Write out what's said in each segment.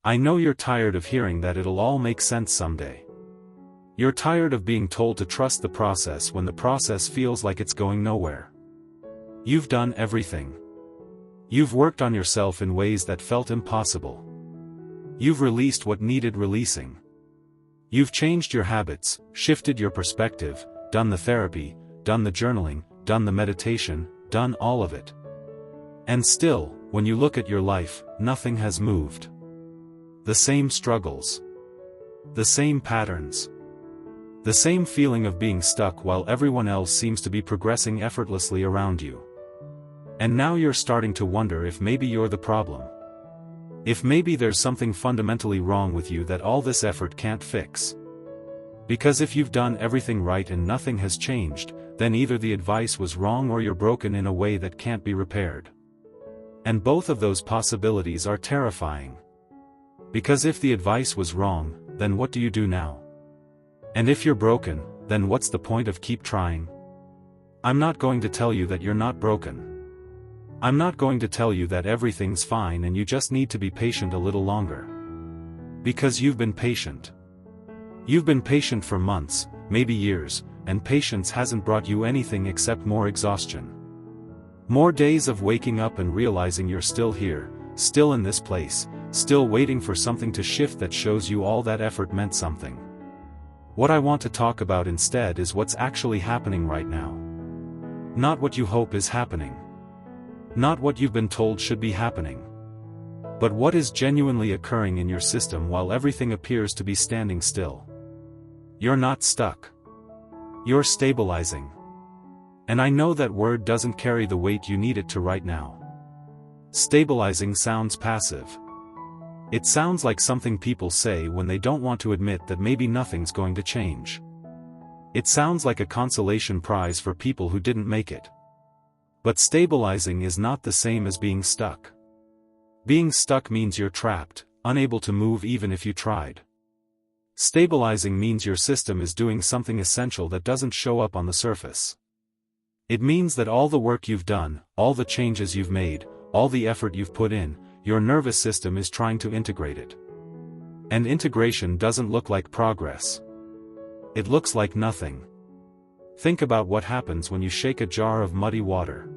I know you're tired of hearing that it'll all make sense someday. You're tired of being told to trust the process when the process feels like it's going nowhere. You've done everything. You've worked on yourself in ways that felt impossible. You've released what needed releasing. You've changed your habits, shifted your perspective, done the therapy, done the journaling, done the meditation, done all of it. And still, when you look at your life, nothing has moved. The same struggles. The same patterns. The same feeling of being stuck while everyone else seems to be progressing effortlessly around you. And now you're starting to wonder if maybe you're the problem. If maybe there's something fundamentally wrong with you that all this effort can't fix. Because if you've done everything right and nothing has changed, then either the advice was wrong or you're broken in a way that can't be repaired. And both of those possibilities are terrifying. Because if the advice was wrong, then what do you do now? And if you're broken, then what's the point of keep trying? I'm not going to tell you that you're not broken. I'm not going to tell you that everything's fine and you just need to be patient a little longer. Because you've been patient. You've been patient for months, maybe years, and patience hasn't brought you anything except more exhaustion. More days of waking up and realizing you're still here, still in this place, still waiting for something to shift that shows you all that effort meant something. What I want to talk about instead is what's actually happening right now. Not what you hope is happening. Not what you've been told should be happening. But what is genuinely occurring in your system while everything appears to be standing still. You're not stuck. You're stabilizing. And I know that word doesn't carry the weight you need it to right now. Stabilizing sounds passive. It sounds like something people say when they don't want to admit that maybe nothing's going to change. It sounds like a consolation prize for people who didn't make it. But stabilizing is not the same as being stuck. Being stuck means you're trapped, unable to move even if you tried. Stabilizing means your system is doing something essential that doesn't show up on the surface. It means that all the work you've done, all the changes you've made, all the effort you've put in, your nervous system is trying to integrate it. And integration doesn't look like progress. It looks like nothing. Think about what happens when you shake a jar of muddy water.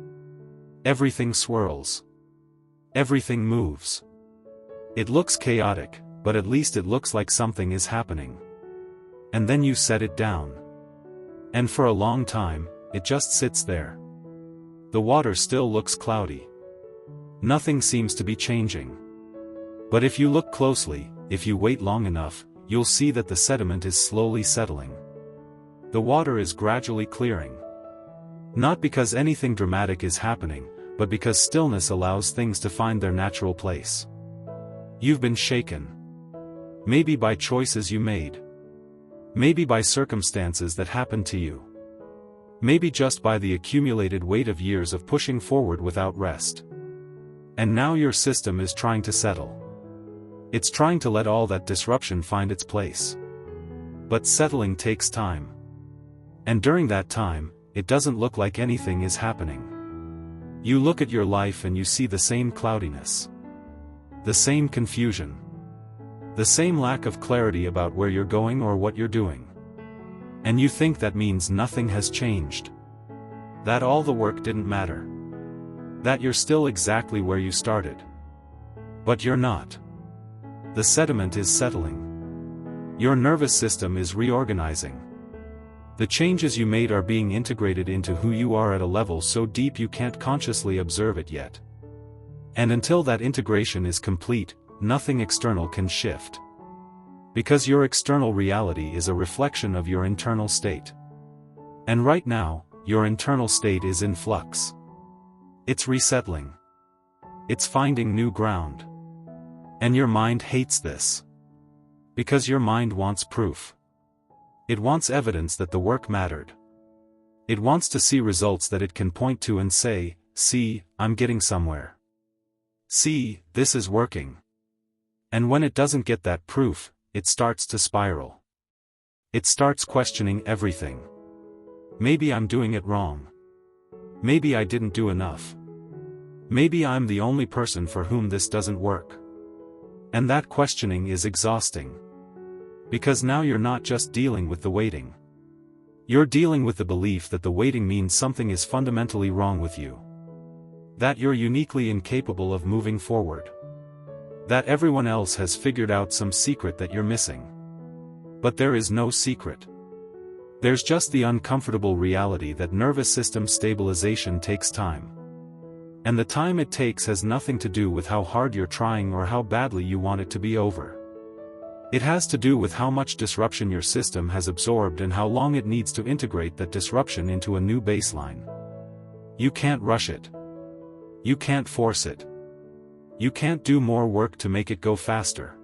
Everything swirls. Everything moves. It looks chaotic, but at least it looks like something is happening. And then you set it down. And for a long time, it just sits there. The water still looks cloudy. Nothing seems to be changing. But if you look closely, if you wait long enough, you'll see that the sediment is slowly settling. The water is gradually clearing. Not because anything dramatic is happening, but because stillness allows things to find their natural place. You've been shaken. Maybe by choices you made. Maybe by circumstances that happened to you. Maybe just by the accumulated weight of years of pushing forward without rest. And now your system is trying to settle. It's trying to let all that disruption find its place. But settling takes time. And during that time, it doesn't look like anything is happening. You look at your life and you see the same cloudiness. The same confusion. The same lack of clarity about where you're going or what you're doing. And you think that means nothing has changed. That all the work didn't matter. That you're still exactly where you started. But you're not. The sediment is settling. Your nervous system is reorganizing. The changes you made are being integrated into who you are at a level so deep you can't consciously observe it yet. And until that integration is complete, nothing external can shift. Because your external reality is a reflection of your internal state. And right now, your internal state is in flux. It's resettling. It's finding new ground. And your mind hates this. Because your mind wants proof. It wants evidence that the work mattered. It wants to see results that it can point to and say, "See, I'm getting somewhere. See, this is working." And when it doesn't get that proof, it starts to spiral. It starts questioning everything. Maybe I'm doing it wrong. Maybe I didn't do enough. Maybe I'm the only person for whom this doesn't work. And that questioning is exhausting. Because now you're not just dealing with the waiting. You're dealing with the belief that the waiting means something is fundamentally wrong with you. That you're uniquely incapable of moving forward. That everyone else has figured out some secret that you're missing. But there is no secret. There's just the uncomfortable reality that nervous system stabilization takes time. And the time it takes has nothing to do with how hard you're trying or how badly you want it to be over. It has to do with how much disruption your system has absorbed and how long it needs to integrate that disruption into a new baseline. You can't rush it. You can't force it. You can't do more work to make it go faster.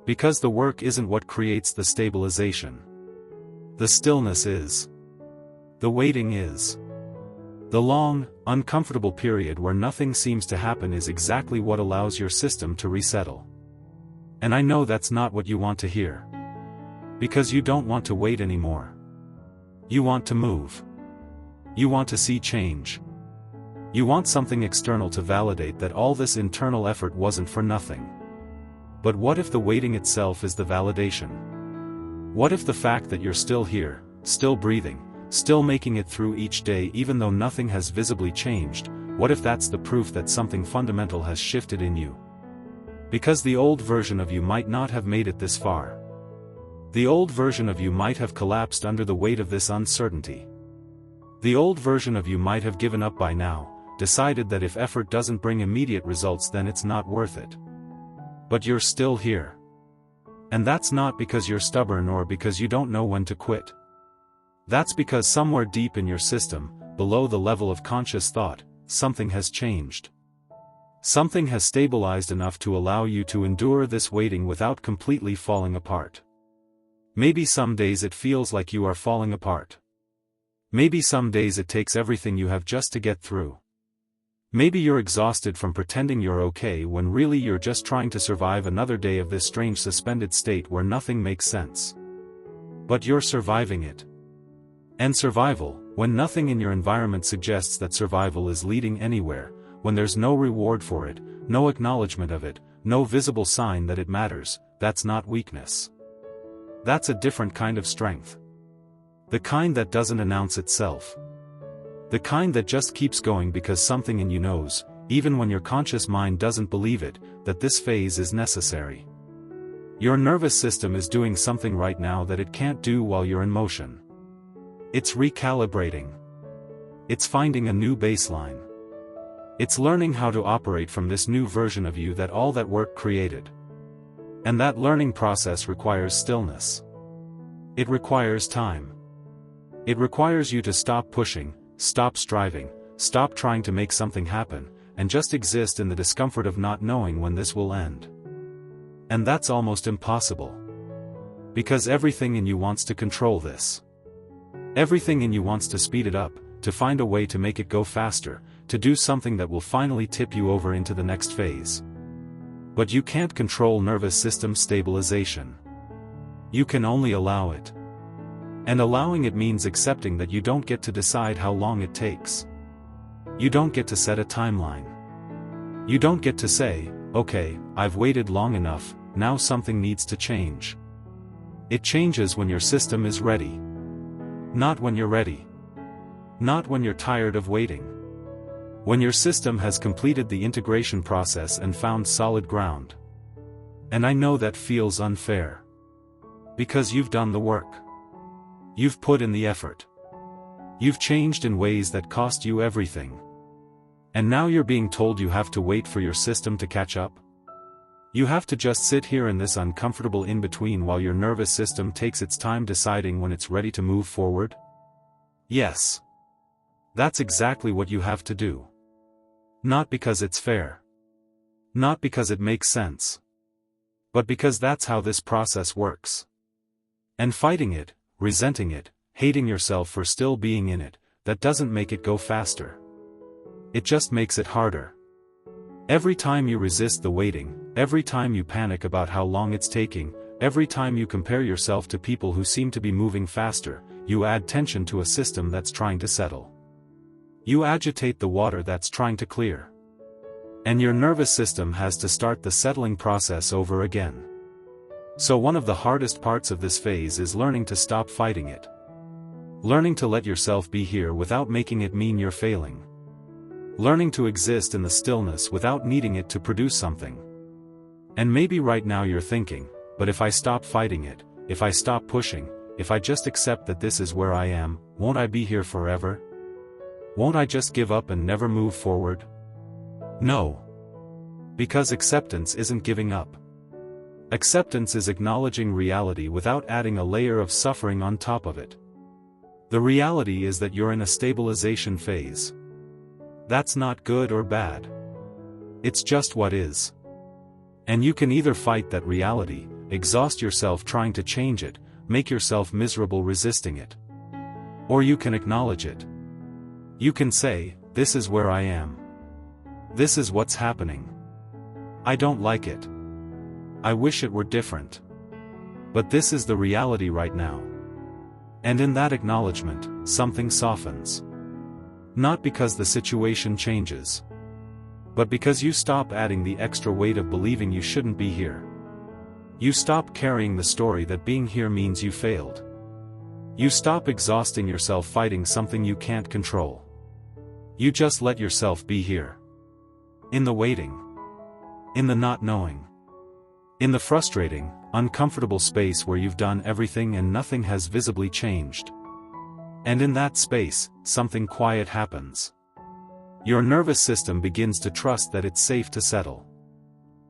Because the work isn't what creates the stabilization. The stillness is. The waiting is. The long, uncomfortable period where nothing seems to happen is exactly what allows your system to resettle. And I know that's not what you want to hear. Because you don't want to wait anymore. You want to move. You want to see change. You want something external to validate that all this internal effort wasn't for nothing. But what if the waiting itself is the validation? What if the fact that you're still here, still breathing, still making it through each day even though nothing has visibly changed, what if that's the proof that something fundamental has shifted in you? Because the old version of you might not have made it this far. The old version of you might have collapsed under the weight of this uncertainty. The old version of you might have given up by now, decided that if effort doesn't bring immediate results then it's not worth it. But you're still here. And that's not because you're stubborn or because you don't know when to quit. That's because somewhere deep in your system, below the level of conscious thought, something has changed. Something has stabilized enough to allow you to endure this waiting without completely falling apart. Maybe some days it feels like you are falling apart. Maybe some days it takes everything you have just to get through. Maybe you're exhausted from pretending you're okay when really you're just trying to survive another day of this strange suspended state where nothing makes sense. But you're surviving it. And survival, when nothing in your environment suggests that survival is leading anywhere, when there's no reward for it, no acknowledgement of it, no visible sign that it matters, that's not weakness. That's a different kind of strength. The kind that doesn't announce itself. The kind that just keeps going because something in you knows, even when your conscious mind doesn't believe it, that this phase is necessary. Your nervous system is doing something right now that it can't do while you're in motion. It's recalibrating. It's finding a new baseline. It's learning how to operate from this new version of you that all that work created. And that learning process requires stillness. It requires time. It requires you to stop pushing, stop striving, stop trying to make something happen, and just exist in the discomfort of not knowing when this will end. And that's almost impossible. Because everything in you wants to control this. Everything in you wants to speed it up, to find a way to make it go faster, to do something that will finally tip you over into the next phase. But you can't control nervous system stabilization. You can only allow it. And allowing it means accepting that you don't get to decide how long it takes. You don't get to set a timeline. You don't get to say, okay, I've waited long enough, now something needs to change. It changes when your system is ready. Not when you're ready. Not when you're tired of waiting. When your system has completed the integration process and found solid ground. And I know that feels unfair. Because you've done the work. You've put in the effort. You've changed in ways that cost you everything. And now you're being told you have to wait for your system to catch up? You have to just sit here in this uncomfortable in-between while your nervous system takes its time deciding when it's ready to move forward? Yes. That's exactly what you have to do. Not because it's fair. Not because it makes sense. But because that's how this process works. And fighting it, resenting it, hating yourself for still being in it, that doesn't make it go faster. It just makes it harder. Every time you resist the waiting, every time you panic about how long it's taking, every time you compare yourself to people who seem to be moving faster, you add tension to a system that's trying to settle. You agitate the water that's trying to clear. And your nervous system has to start the settling process over again. So one of the hardest parts of this phase is learning to stop fighting it. Learning to let yourself be here without making it mean you're failing. Learning to exist in the stillness without needing it to produce something. And maybe right now you're thinking, but if I stop fighting it, if I stop pushing, if I just accept that this is where I am, won't I be here forever? Won't I just give up and never move forward? No. Because acceptance isn't giving up. Acceptance is acknowledging reality without adding a layer of suffering on top of it. The reality is that you're in a stabilization phase. That's not good or bad. It's just what is. And you can either fight that reality, exhaust yourself trying to change it, make yourself miserable resisting it. Or you can acknowledge it. You can say, this is where I am. This is what's happening. I don't like it. I wish it were different. But this is the reality right now. And in that acknowledgement, something softens. Not because the situation changes. But because you stop adding the extra weight of believing you shouldn't be here. You stop carrying the story that being here means you failed. You stop exhausting yourself fighting something you can't control. You just let yourself be here. In the waiting. In the not knowing. In the frustrating, uncomfortable space where you've done everything and nothing has visibly changed. And in that space, something quiet happens. Your nervous system begins to trust that it's safe to settle.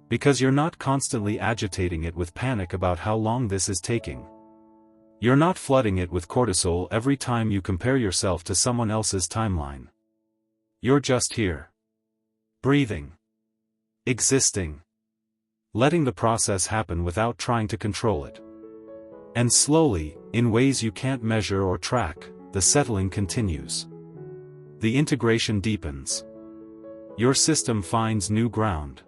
Because you're not constantly agitating it with panic about how long this is taking. You're not flooding it with cortisol every time you compare yourself to someone else's timeline. You're just here. Breathing. Existing. Letting the process happen without trying to control it. And slowly, in ways you can't measure or track, the settling continues. The integration deepens. Your system finds new ground.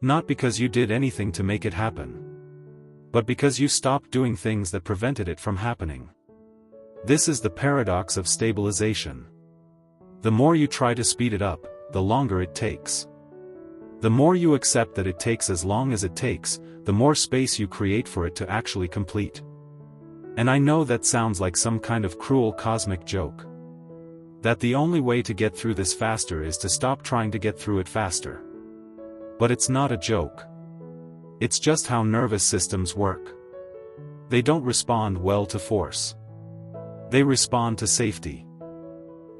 Not because you did anything to make it happen. But because you stopped doing things that prevented it from happening. This is the paradox of stabilization. The more you try to speed it up, the longer it takes. The more you accept that it takes as long as it takes, the more space you create for it to actually complete. And I know that sounds like some kind of cruel cosmic joke. That the only way to get through this faster is to stop trying to get through it faster. But it's not a joke. It's just how nervous systems work. They don't respond well to force. They respond to safety.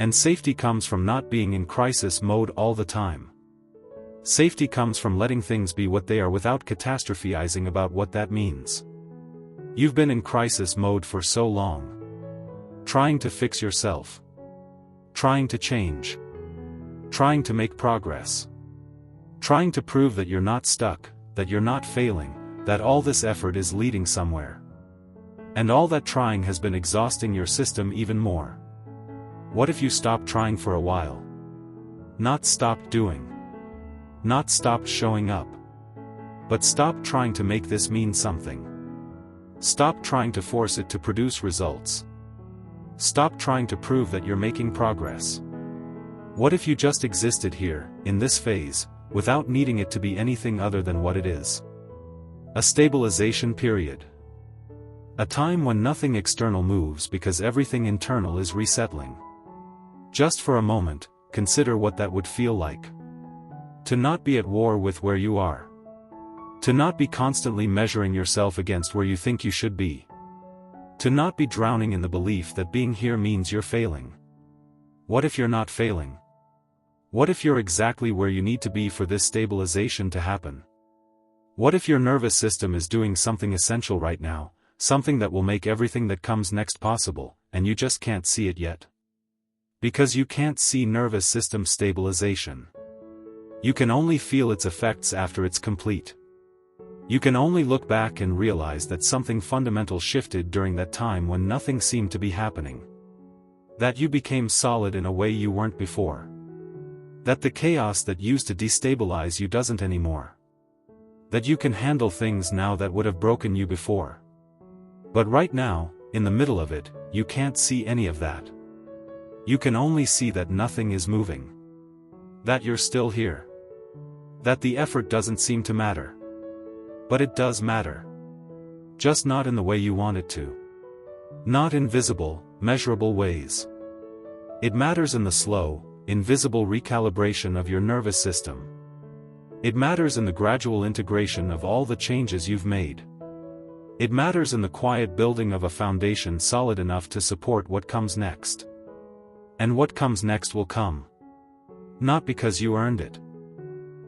And safety comes from not being in crisis mode all the time. Safety comes from letting things be what they are without catastrophizing about what that means. You've been in crisis mode for so long. Trying to fix yourself. Trying to change. Trying to make progress. Trying to prove that you're not stuck, that you're not failing, that all this effort is leading somewhere. And all that trying has been exhausting your system even more. What if you stopped trying for a while? Not stopped doing. Not stopped showing up. But stop trying to make this mean something. Stop trying to force it to produce results. Stop trying to prove that you're making progress. What if you just existed here, in this phase, without needing it to be anything other than what it is? A stabilization period. A time when nothing external moves because everything internal is resettling. Just for a moment, consider what that would feel like. To not be at war with where you are. To not be constantly measuring yourself against where you think you should be. To not be drowning in the belief that being here means you're failing. What if you're not failing? What if you're exactly where you need to be for this stabilization to happen? What if your nervous system is doing something essential right now, something that will make everything that comes next possible, and you just can't see it yet? Because you can't see nervous system stabilization. You can only feel its effects after it's complete. You can only look back and realize that something fundamental shifted during that time when nothing seemed to be happening. That you became solid in a way you weren't before. That the chaos that used to destabilize you doesn't anymore. That you can handle things now that would have broken you before. But right now, in the middle of it, you can't see any of that. You can only see that nothing is moving. That you're still here. That the effort doesn't seem to matter. But it does matter. Just not in the way you want it to. Not in visible, measurable ways. It matters in the slow, invisible recalibration of your nervous system. It matters in the gradual integration of all the changes you've made. It matters in the quiet building of a foundation solid enough to support what comes next. And what comes next will come. Not because you earned it.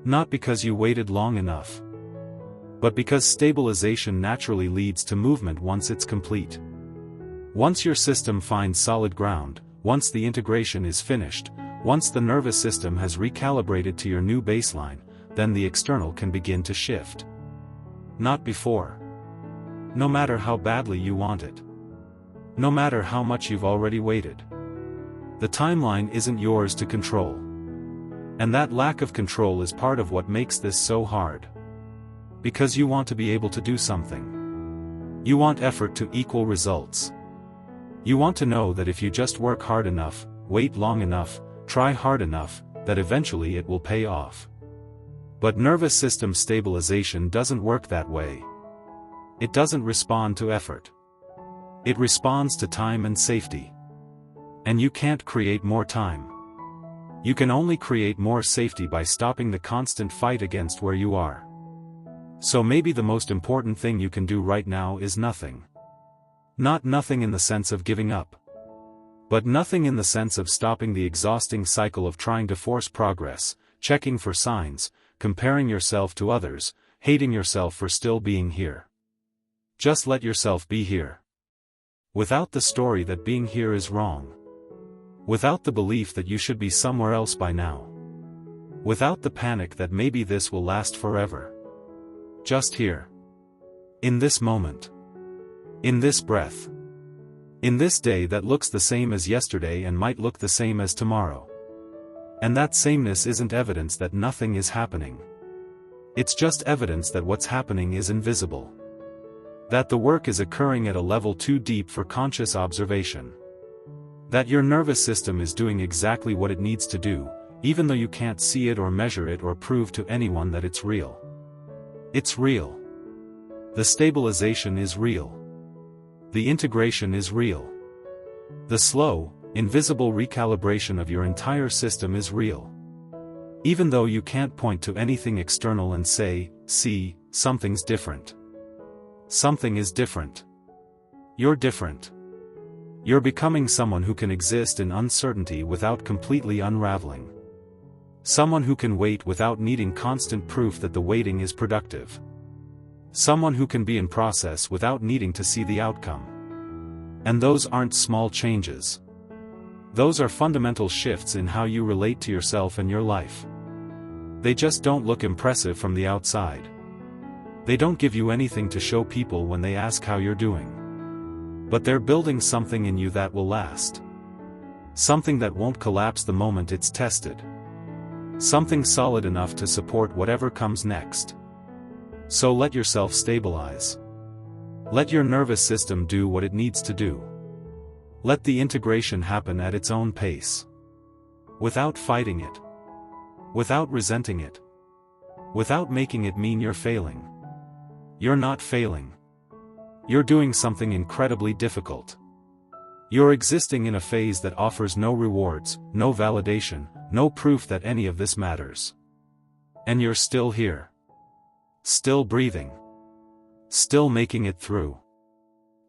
Not because you waited long enough. But because stabilization naturally leads to movement once it's complete. Once your system finds solid ground, once the integration is finished, once the nervous system has recalibrated to your new baseline, then the external can begin to shift. Not before. No matter how badly you want it. No matter how much you've already waited. The timeline isn't yours to control. And that lack of control is part of what makes this so hard. Because you want to be able to do something. You want effort to equal results. You want to know that if you just work hard enough, wait long enough, try hard enough, that eventually it will pay off. But nervous system stabilization doesn't work that way. It doesn't respond to effort. It responds to time and safety. And you can't create more time. You can only create more safety by stopping the constant fight against where you are. So maybe the most important thing you can do right now is nothing. Not nothing in the sense of giving up. But nothing in the sense of stopping the exhausting cycle of trying to force progress, checking for signs, comparing yourself to others, hating yourself for still being here. Just let yourself be here. Without the story that being here is wrong. Without the belief that you should be somewhere else by now. Without the panic that maybe this will last forever. Just here. In this moment. In this breath. In this day that looks the same as yesterday and might look the same as tomorrow. And that sameness isn't evidence that nothing is happening. It's just evidence that what's happening is invisible. That the work is occurring at a level too deep for conscious observation. That your nervous system is doing exactly what it needs to do, even though you can't see it or measure it or prove to anyone that it's real. It's real. The stabilization is real. The integration is real. The slow, invisible recalibration of your entire system is real. Even though you can't point to anything external and say, see, something's different. Something is different. You're different. You're becoming someone who can exist in uncertainty without completely unraveling. Someone who can wait without needing constant proof that the waiting is productive. Someone who can be in process without needing to see the outcome. And those aren't small changes. Those are fundamental shifts in how you relate to yourself and your life. They just don't look impressive from the outside. They don't give you anything to show people when they ask how you're doing. But they're building something in you that will last. Something that won't collapse the moment it's tested. Something solid enough to support whatever comes next. So let yourself stabilize. Let your nervous system do what it needs to do. Let the integration happen at its own pace. Without fighting it. Without resenting it. Without making it mean you're failing. You're not failing. You're doing something incredibly difficult. You're existing in a phase that offers no rewards, no validation, no proof that any of this matters. And you're still here. Still breathing. Still making it through.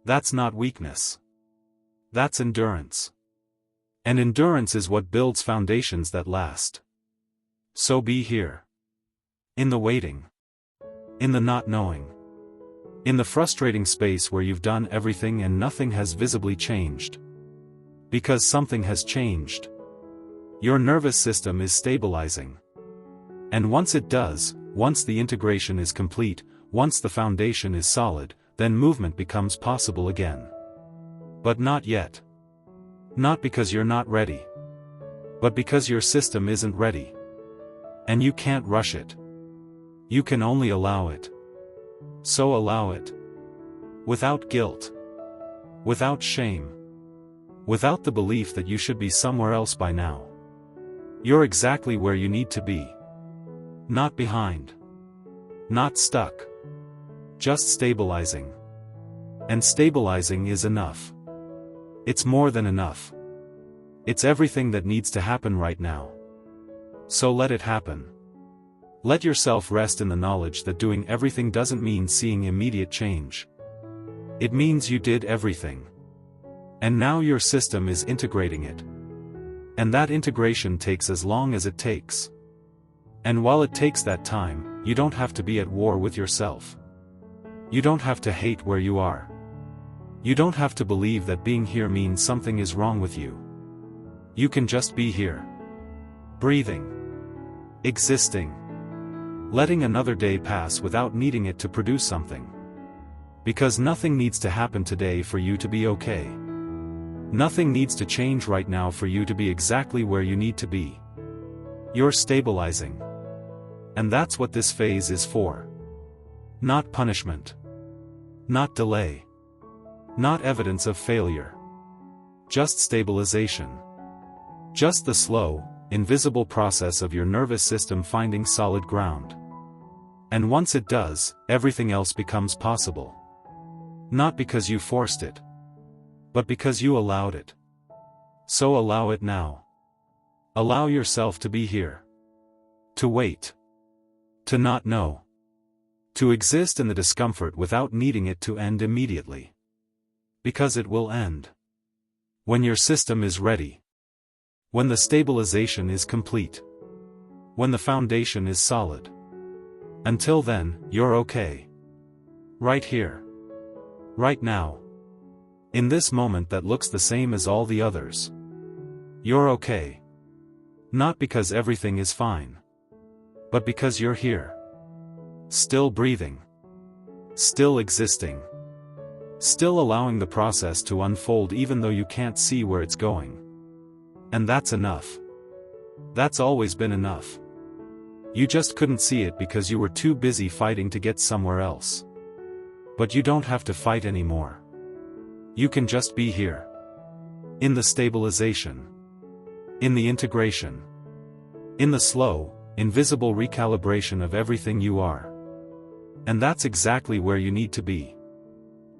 That's not weakness. That's endurance. And endurance is what builds foundations that last. So be here. In the waiting. In the not knowing. In the frustrating space where you've done everything and nothing has visibly changed. Because something has changed. Your nervous system is stabilizing. And once it does, once the integration is complete, once the foundation is solid, then movement becomes possible again. But not yet. Not because you're not ready. But because your system isn't ready. And you can't rush it. You can only allow it. So allow it. Without guilt. Without shame. Without the belief that you should be somewhere else by now. You're exactly where you need to be. Not behind. Not stuck. Just stabilizing. And stabilizing is enough. It's more than enough. It's everything that needs to happen right now. So let it happen. Let yourself rest in the knowledge that doing everything doesn't mean seeing immediate change. It means you did everything. And now your system is integrating it. And that integration takes as long as it takes. And while it takes that time, you don't have to be at war with yourself. You don't have to hate where you are. You don't have to believe that being here means something is wrong with you. You can just be here. Breathing. Existing. Letting another day pass without needing it to produce something. Because nothing needs to happen today for you to be okay. Nothing needs to change right now for you to be exactly where you need to be. You're stabilizing. And that's what this phase is for. Not punishment. Not delay. Not evidence of failure. Just stabilization. Just the slow, invisible process of your nervous system finding solid ground. And once it does, everything else becomes possible. Not because you forced it, but because you allowed it. So allow it now. Allow yourself to be here. To wait. To not know. To exist in the discomfort without needing it to end immediately. Because it will end. When your system is ready. When the stabilization is complete. When the foundation is solid. Until then, you're okay. Right here. Right now. In this moment that looks the same as all the others. You're okay. Not because everything is fine. But because you're here. Still breathing. Still existing. Still allowing the process to unfold even though you can't see where it's going. And that's enough. That's always been enough. You just couldn't see it because you were too busy fighting to get somewhere else. But you don't have to fight anymore. You can just be here. In the stabilization. In the integration. In the slow, invisible recalibration of everything you are. And that's exactly where you need to be.